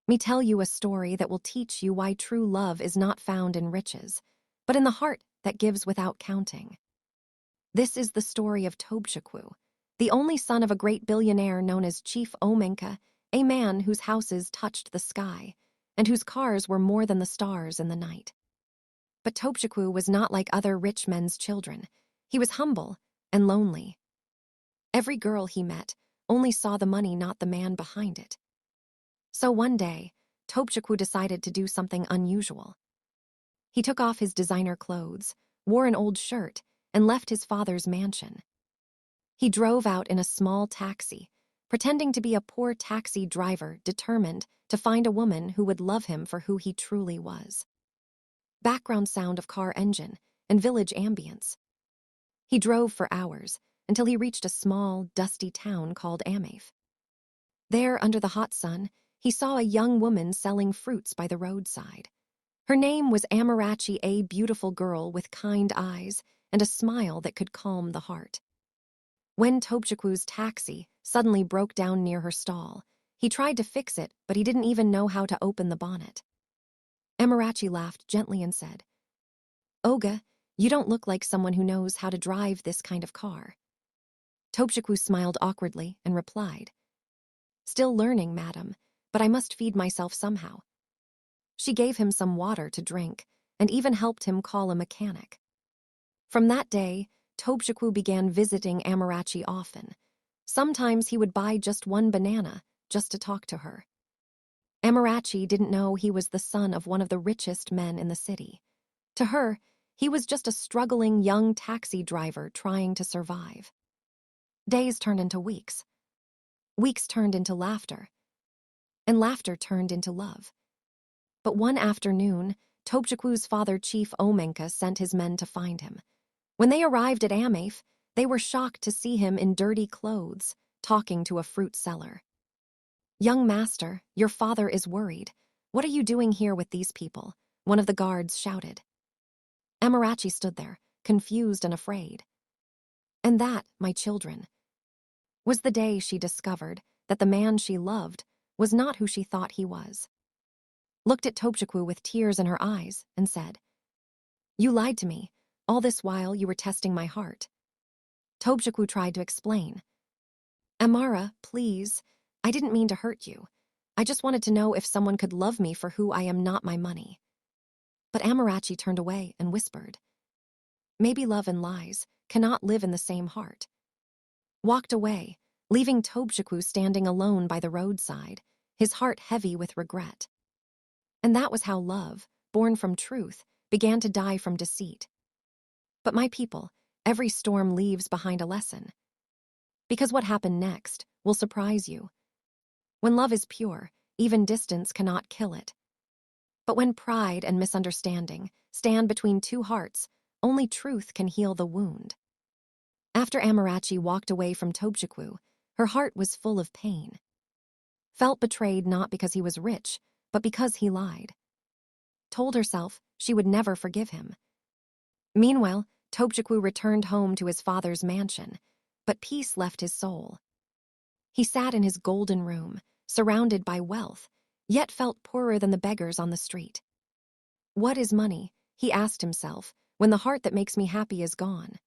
me tell you a story that will teach you why true love is not found in riches, but in the heart that gives without counting. This is the story of Tobechukwu, the only son of a great billionaire known as Chief Omenka, a man whose houses touched the sky and whose cars were more than the stars in the night. But Tobechukwu was not like other rich men's children. He was humble and lonely. Every girl he met only saw the money, not the man behind it. So one day, Tobechukwu decided to do something unusual. He took off his designer clothes, wore an old shirt, and left his father's mansion. He drove out in a small taxi, pretending to be a poor taxi driver determined to find a woman who would love him for who he truly was. Background sound of car engine and village ambience. He drove for hours until he reached a small, dusty town called Amarachi. There, under the hot sun, he saw a young woman selling fruits by the roadside. Her name was Amarachi, a beautiful girl with kind eyes and a smile that could calm the heart. When Tobechukwu's taxi suddenly broke down near her stall, he tried to fix it, but he didn't even know how to open the bonnet. Amarachi laughed gently and said, "Oga, you don't look like someone who knows how to drive this kind of car." Tobechukwu smiled awkwardly and replied, "Still learning, madam, but I must feed myself somehow." She gave him some water to drink and even helped him call a mechanic. From that day, Tobechukwu began visiting Amarachi often. Sometimes he would buy just one banana just to talk to her. Amarachi didn't know he was the son of one of the richest men in the city. To her, he was just a struggling young taxi driver trying to survive. Days turned into weeks. Weeks turned into laughter. And laughter turned into love. But one afternoon, Tobechukwu's father, Chief Omenka, sent his men to find him. When they arrived at Amarachi, they were shocked to see him in dirty clothes, talking to a fruit seller. "Young master, your father is worried. What are you doing here with these people?" one of the guards shouted. Amarachi stood there, confused and afraid. And that, my children, was the day she discovered that the man she loved was not who she thought he was. Looked at Tobechukwu with tears in her eyes and said, "You lied to me. All this while you were testing my heart." Tobechukwu tried to explain. "Amara, please, I didn't mean to hurt you. I just wanted to know if someone could love me for who I am, not my money." But Amarachi turned away and whispered, "Maybe love and lies cannot live in the same heart." Walked away, leaving Tobechukwu standing alone by the roadside, his heart heavy with regret. And that was how love, born from truth, began to die from deceit. But my people, every storm leaves behind a lesson. Because what happened next will surprise you. When love is pure, even distance cannot kill it. But when pride and misunderstanding stand between two hearts, only truth can heal the wound. After Amarachi walked away from Tobechukwu, her heart was full of pain. Felt betrayed not because he was rich, but because he lied. Told herself she would never forgive him. Meanwhile, Tobechukwu returned home to his father's mansion, but peace left his soul. He sat in his golden room, surrounded by wealth, yet felt poorer than the beggars on the street. What is money, he asked himself, when the heart that makes me happy is gone?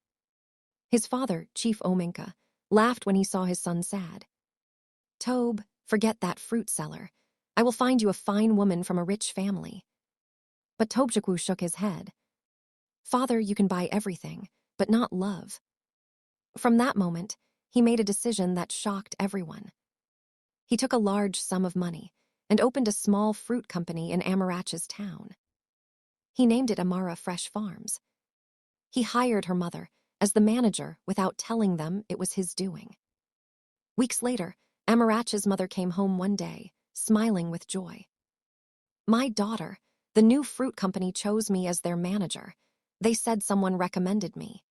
His father, Chief Omenka, laughed when he saw his son sad. "Tobe, forget that fruit seller. I will find you a fine woman from a rich family." But Tobechukwu shook his head. "Father, you can buy everything, but not love." From that moment, he made a decision that shocked everyone. He took a large sum of money and opened a small fruit company in Amarachi's town. He named it Amara Fresh Farms. He hired her mother as the manager without telling them it was his doing. Weeks later, Amarachi's mother came home one day, smiling with joy. "My daughter, the new fruit company chose me as their manager. They said someone recommended me."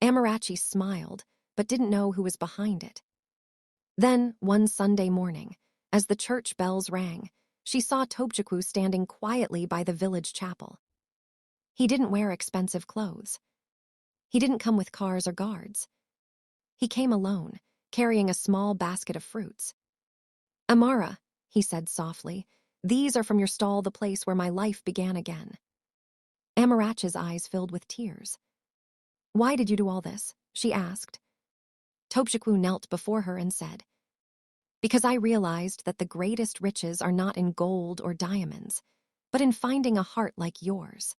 Amarachi smiled, but didn't know who was behind it. Then, one Sunday morning, as the church bells rang, she saw Tobechukwu standing quietly by the village chapel. He didn't wear expensive clothes. He didn't come with cars or guards. He came alone, carrying a small basket of fruits. "Amara," he said softly. "These are from your stall, the place where my life began again." Amarachi's eyes filled with tears. "Why did you do all this?" she asked. Tobechukwu knelt before her and said, "Because I realized that the greatest riches are not in gold or diamonds, but in finding a heart like yours."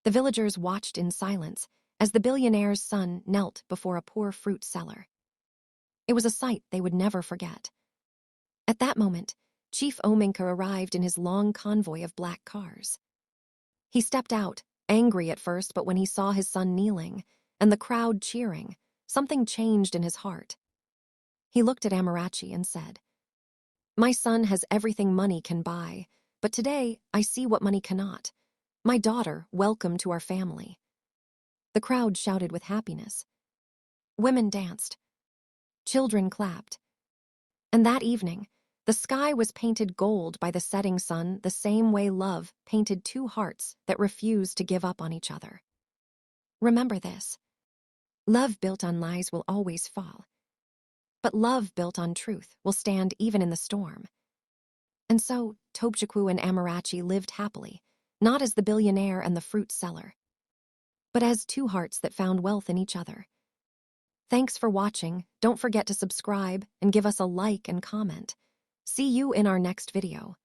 The villagers watched in silence as the billionaire's son knelt before a poor fruit seller. It was a sight they would never forget. At that moment, Chief Ominka arrived in his long convoy of black cars. He stepped out, angry at first, but when he saw his son kneeling and the crowd cheering, something changed in his heart. He looked at Amarachi and said, "My son has everything money can buy, but today I see what money cannot. My daughter, welcome to our family." The crowd shouted with happiness. Women danced. Children clapped. And that evening, the sky was painted gold by the setting sun, the same way love painted two hearts that refused to give up on each other. Remember this: love built on lies will always fall, but love built on truth will stand even in the storm. And so, Tobechukwu and Amarachi lived happily, not as the billionaire and the fruit seller, but as two hearts that found wealth in each other. Thanks for watching. Don't forget to subscribe and give us a like and comment. See you in our next video.